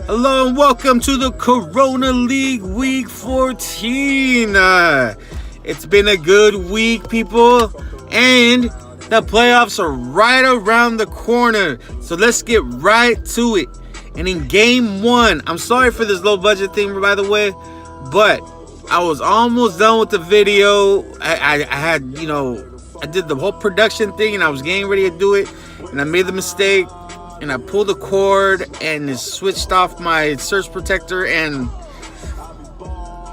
Hello and welcome to the Corona League Week 14. It's been a good week, people, and the playoffs are right around the corner. So let's get right to it. And in game one, I'm sorry for this low budget thing, by the way, but I was almost done with the video. I had, I did the whole production thing and I was getting ready to do it, and I made the mistake. And I pulled the cord and it switched off my surge protector and...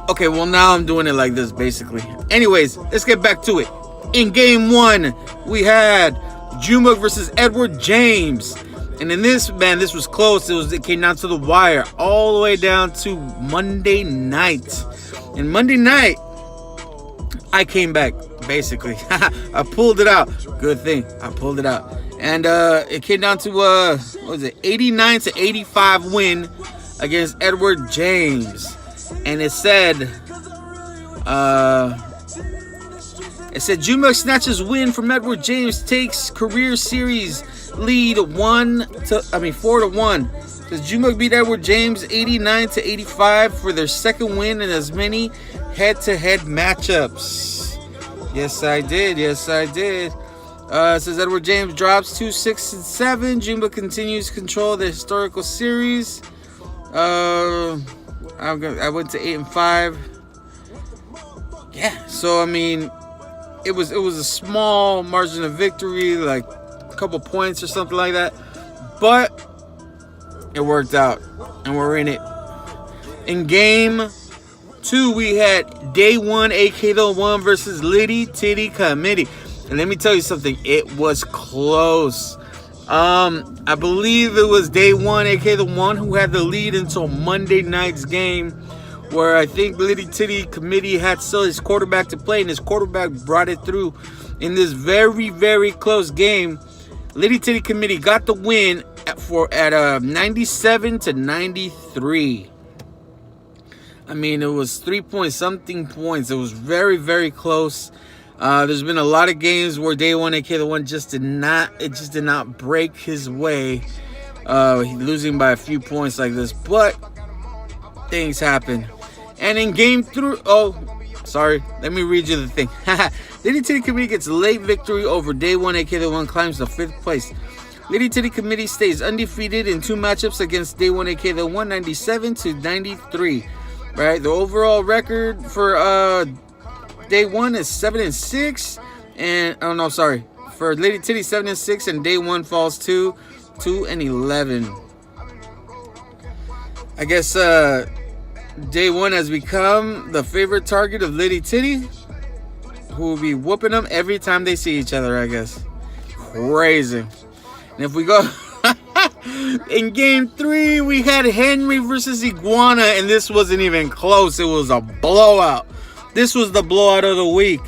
Okay, well now I'm doing it like this, basically. Anyways, let's get back to it. In game one, we had Junebug versus Edward James. And in this, man, this was close. It came down to the wire. All the way down to Monday night. And Monday night, I came back, basically. I pulled it out. Good thing. I pulled it out. And it came down to, 89 to 85 win against Edward James. And it said, Junebug snatches win from Edward James, takes career series lead 4-1. Says Junebug beat Edward James 89 to 85 for their second win in as many head-to-head matchups. Yes, I did. Says Edward James drops 2, 6, and 7. Junebug continues to control the historical series. I went to 8 and 5. Yeah, so I mean, it was a small margin of victory, like a couple points or something like that, but it worked out, and we're in it. In game 2, we had Day 1, aka the One versus Litty Titty Committee. And let me tell you something, it was close. I believe it was Day 1, aka the One, who had the lead until Monday night's game, where I think Litty Titty Committee had still his quarterback to play, and his quarterback brought it through in this very, very close game. Litty Titty Committee got the win at 97 to 93. I mean, it was 3-point-something points. It was very, very close. There's been a lot of games where Day 1, aka the One, just did not break his way, losing by a few points like this. But things happen. And in game 3, let me read you the thing. Litty Titty Committee gets a late victory over Day 1, aka the One, climbs to 5th place. Litty Titty Committee stays undefeated in 2 matchups against Day 1, aka the One, 97 to 93. Right, the overall record for Day 1 is 7 and 6, and for Litty Titty 7 and 6, and Day 1 falls to 2 and 11. I guess Day 1 has become the favorite target of Litty Titty, who will be whooping them every time they see each other, I guess. Crazy. And if we go in game 3, we had Henry versus Iguana, and this wasn't even close. It was a blowout. This was the blowout of the week.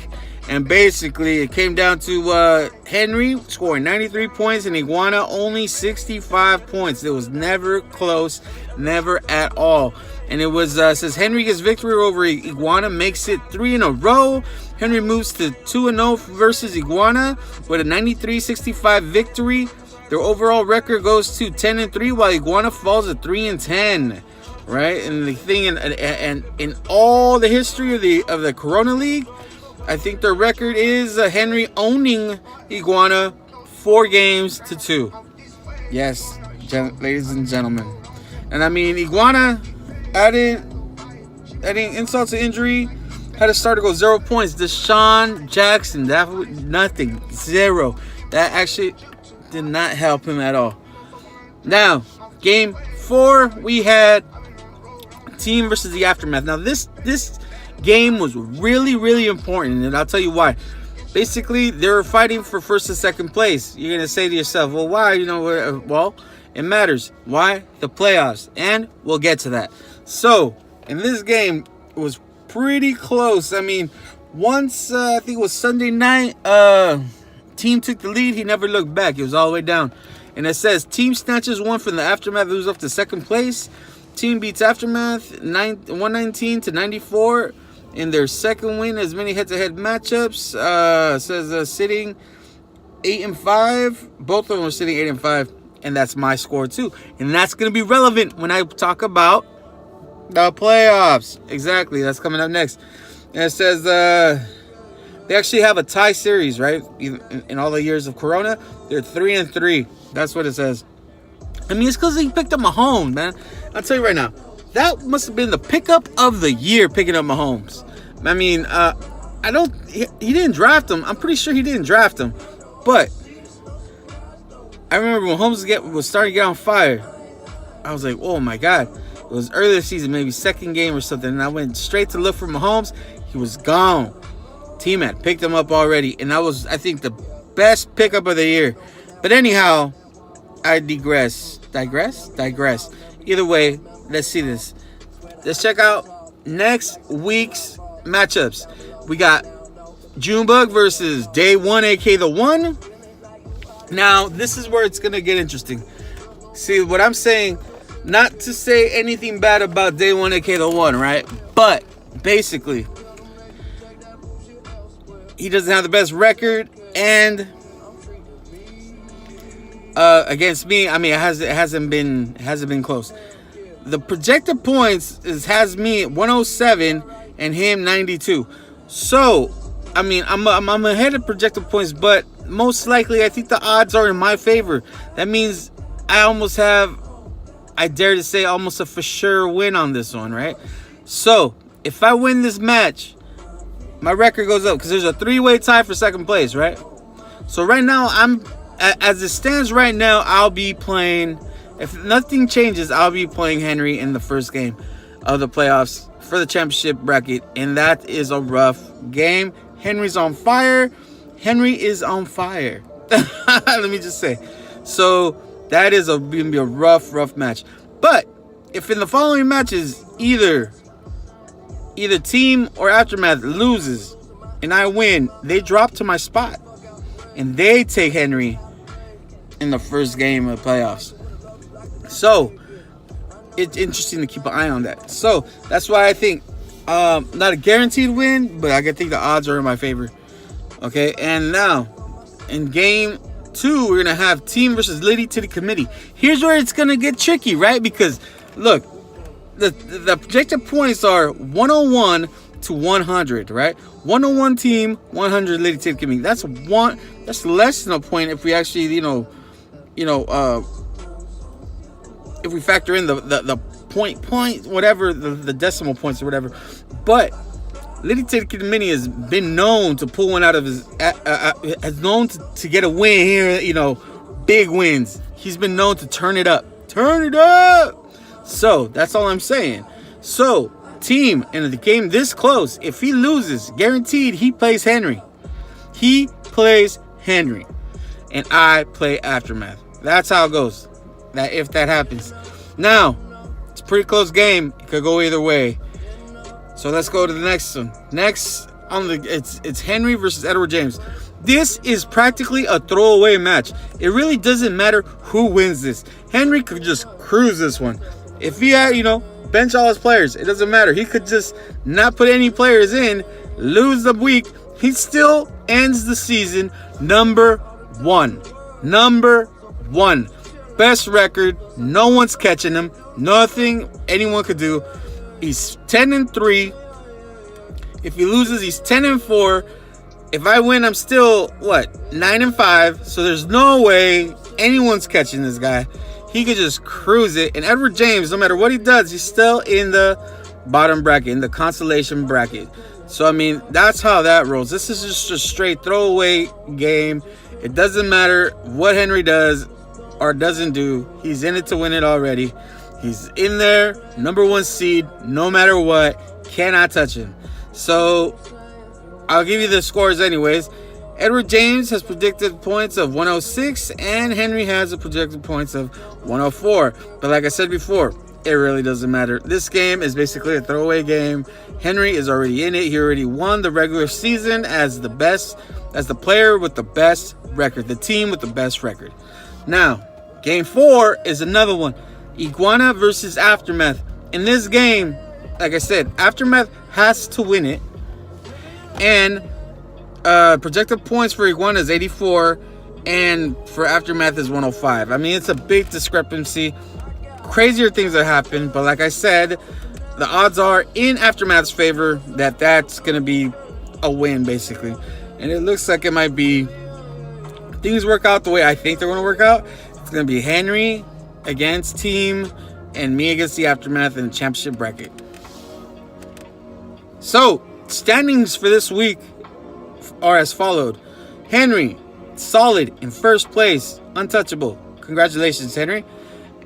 And basically, it came down to Henry scoring 93 points and Iguana only 65 points. It was never close, never at all. And it was, says Henry gets victory over Iguana, makes it 3 in a row. Henry moves to 2-0 versus Iguana with a 93-65 victory. Their overall record goes to 10 and 3, while Iguana falls at 3 and 10. Right, and the thing, and in all the history of the Corona League, I think their record is Henry owning Iguana 4 games to 2. Yes, ladies and gentlemen. And I mean, Iguana, adding insult to injury, had to start to go 0 points. Deshaun Jackson, that nothing, 0. That actually did not help him at all. Now, game 4, we had Team versus the Aftermath. Now, this game was really, really important, and I'll tell you why. Basically, they were fighting for first and second place. You're gonna say to yourself, "Well, why?" Well, it matters. Why? The playoffs, and we'll get to that. So, in this game, it was pretty close. I mean, once I think it was Sunday night, Team took the lead. He never looked back. It was all the way down, and it says Team snatches one from the Aftermath, moves up to second place. Team beats Aftermath 119 to 94 in their second win as many head-to-head matchups. Says sitting 8 and 5. Both of them are sitting 8 and 5. and that's my score too. And that's going to be relevant when I talk about the playoffs. Exactly, that's coming up next. And it says they actually have a tie series, right? In all the years of Corona, they're 3-3. That's what it says. I mean, it's because he picked up Mahomes, man. I'll tell you right now, that must have been the pickup of the year, picking up Mahomes. I mean, he didn't draft him. I'm pretty sure he didn't draft him. But I remember when Mahomes was starting to get on fire, I was like, oh my God. It was early this season, maybe second game or something, and I went straight to look for Mahomes. He was gone. Team had picked him up already, and that was, I think, the best pickup of the year. But anyhow, I digress. Either way, let's see this. Let's check out next week's matchups. We got Junebug versus Day 1, aka the One. Now, this is where it's going to get interesting. See, what I'm saying, not to say anything bad about Day 1, aka the One, right? But, basically, he doesn't have the best record, and against me, I mean, it hasn't been close. The projected points has me at 107 and him 92. So, I mean, I'm ahead of projected points, but most likely I think the odds are in my favor. That means I dare to say, almost a for sure win on this one, right? So, if I win this match, my record goes up because there's a 3-way tie for second place, right? So right now, as it stands right now, I'll be playing, if nothing changes, I'll be playing Henry in the first game of the playoffs for the championship bracket, and that is a rough game. Henry's on fire. Henry is on fire. Let me just say. So that is going to be a rough match. But if in the following matches, either Team or Aftermath loses and I win, they drop to my spot and they take Henry in the first game of the playoffs. So it's interesting to keep an eye on that. So that's why I think not a guaranteed win, but I think the odds are in my favor. Okay, and now in game 2, we're gonna have Team versus Liddy Titty Committee. Here's where it's gonna get tricky, right? Because look, the projected points are 101 to 100, right? 101 Team, 100 Liddy Titty Committee. That's less than a point if we actually, if we factor in the point, whatever, the decimal points or whatever. But Liddy Titty Committee has been known to pull one out of his, has known to get a win here, big wins. He's been known to turn it up. So that's all I'm saying. So Team, in the game this close, if he loses, guaranteed he plays Henry. He plays Henry, and I play Aftermath. That's how it goes. That if that happens. Now, it's a pretty close game. It could go either way. So let's go to the next one. Next on it's Henry versus Edward James. This is practically a throwaway match. It really doesn't matter who wins this. Henry could just cruise this one. If he had, bench all his players, it doesn't matter. He could just not put any players in, lose the week. He still ends the season number one. Number one. Best record. No one's catching him. Nothing anyone could do. He's 10-3. If he loses, he's 10-4. If I win, I'm still 9-5. So there's no way anyone's catching this guy. He could just cruise it. And Edward James, no matter what he does, he's still in the bottom bracket, in the consolation bracket. So I mean, that's how that rolls. This is just a straight throwaway game. It doesn't matter what Henry does or doesn't do. He's in it to win it already. He's in there, number 1 seed, no matter what. Cannot touch him. So I'll give you the scores anyways. Edward James has predicted points of 106, and Henry has a projected points of 104. But like I said before, it really doesn't matter. This game is basically a throwaway game. Henry is already in it. He already won the regular season as the player with the best record, the team with the best record. Now, game 4 is another one. Iguana versus Aftermath. In this game, like I said, Aftermath has to win it. And projected points for Iguana is 84. and for Aftermath is 105. I mean, it's a big discrepancy. Crazier things that happen, but like I said, the odds are in Aftermath's favor that that's going to be a win, basically. And it looks like it might be, things work out the way I think they're going to work out. It's going to be Henry against Team and me against the Aftermath in the championship bracket. So, standings for this week are as followed. Henry, solid in first place, untouchable. Congratulations, Henry.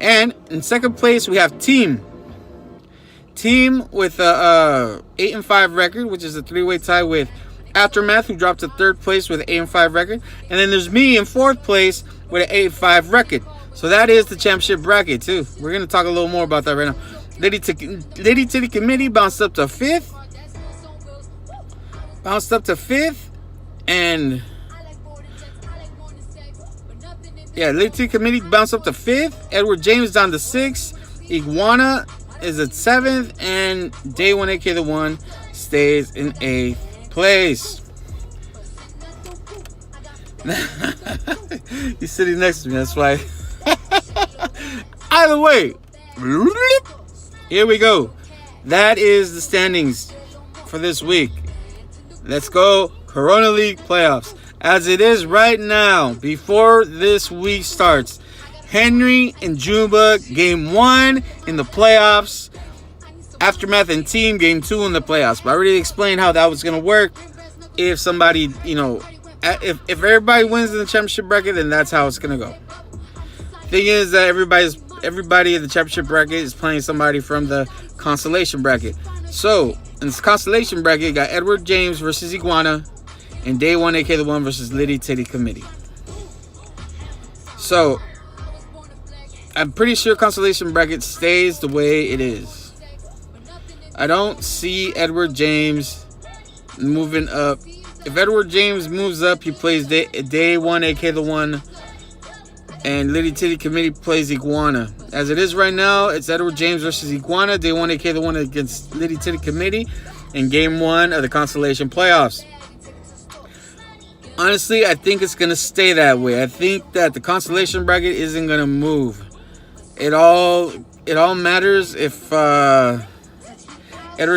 And in second place, we have Team. Team with a 8-5 record, which is a 3-way tie with Aftermath, who dropped to third place with an 8-5 record. And then there's me in fourth place with an 8-5 record. So that is the championship bracket, too. We're going to talk a little more about that right now. Lady Titty Committee bounced up to 5th. And yeah, Lady Titty Committee bounced up to 5th. Edward James down to 6th. Iguana is at 7th. And Day 1 AK the 1 stays in 8th place. He's sitting next to me, that's why. Either way, here we go. That is the standings for this week. Let's go Corona League playoffs. As it is right now, before this week starts, Henry and Junebug game 1 in the playoffs. Aftermath and Team game 2 in the playoffs. But I already explained how that was going to work. If somebody, if everybody wins in the championship bracket, then that's how it's going to go. Thing is that everybody in the championship bracket is playing somebody from the consolation bracket. So, in this consolation bracket, you got Edward James versus Iguana, and Day 1 AK the 1 versus Liddy Titty Committee. So, I'm pretty sure consolation bracket stays the way it is. I don't see Edward James moving up. If Edward James moves up, he plays Day 1 AK the 1, and Liddy Titty Committee plays Iguana. As it is right now, it's Edward James versus Iguana. Day 1 AK the 1 against Liddy Titty Committee in game 1 of the consolation playoffs. Honestly, I think it's going to stay that way. I think that the consolation bracket isn't going to move. It all matters if Edward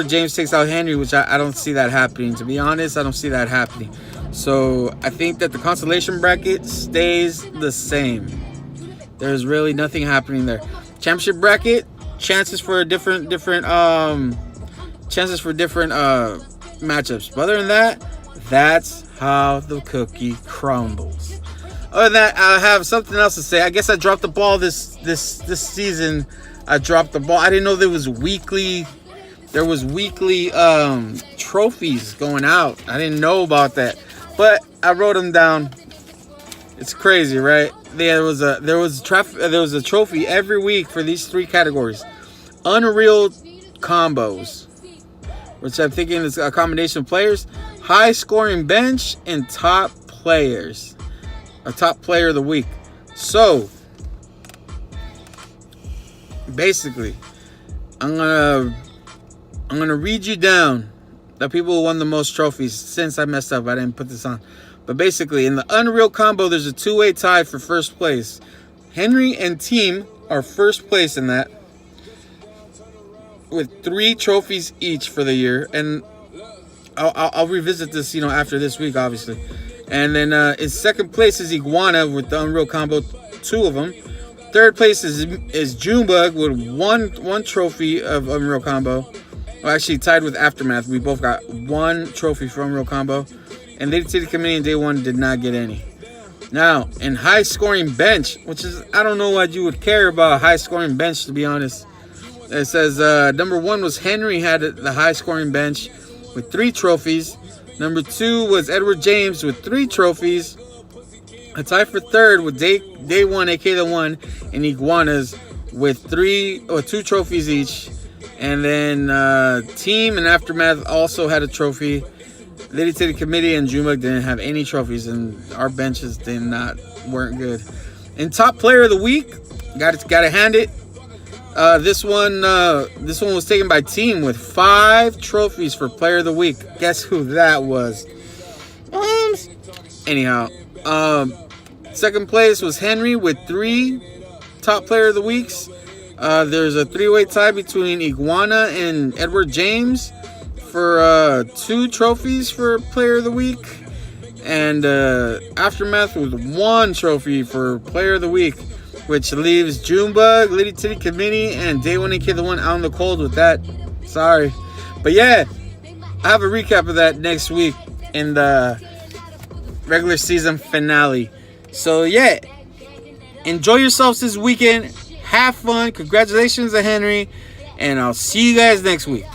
James takes out Henry, which I don't see that happening. To be honest, I don't see that happening. So I think that the consolation bracket stays the same. There's really nothing happening there. Championship bracket, chances for different matchups. But other than that, that's how the cookie crumbles. Other than that, I have something else to say. I guess I dropped the ball this season. I dropped the ball. I didn't know there was weekly trophies going out. I didn't know about that, but I wrote them down. It's crazy, right? There was a trophy every week for these 3 categories: Unreal Combos, which I'm thinking is a combination of players, High Scoring Bench, and Top Players. A Top Player of the Week. So basically, I'm gonna read you down the people who won the most trophies. Since I messed up, I didn't put this on. But basically, in the Unreal Combo, there's a 2-way tie for first place. Henry and Team are first place in that, with 3 trophies each for the year. And I'll revisit this, after this week, obviously. And then in second place is Iguana with the Unreal Combo, 2 of them. Third place is Junebug with one trophy of Unreal Combo. Well, actually tied with Aftermath. We both got 1 trophy for Unreal Combo. And Lady Titty Committee in Day 1 did not get any. Now, in High Scoring Bench, which is, I don't know why you would care about a High Scoring Bench, to be honest. It says number 1 was Henry, had the High Scoring Bench with 3 trophies. Number 2 was Edward James with 3 trophies. A tie for third with Day 1 AK the 1 and Iguanas with 2 trophies each. And then Team and Aftermath also had a trophy. Lady Titty Committee and Junebug didn't have any trophies, and our benches weren't good. In Top Player of the Week, gotta hand it. This one was taken by Team with 5 trophies for Player of the Week. Guess who that was? Anyhow, Second place was Henry with 3 top player of the weeks. There's a 3-way tie between Iguana and Edward James for 2 trophies for player of the week. And Aftermath with 1 trophy for player of the week, which leaves Junebug, Litty Titty Committee, and Day 1 AK the one out in the cold with that. Sorry. But yeah, I have a recap of that next week in the regular season finale. So yeah, enjoy yourselves this weekend. Have fun. Congratulations to Henry. And I'll see you guys next week.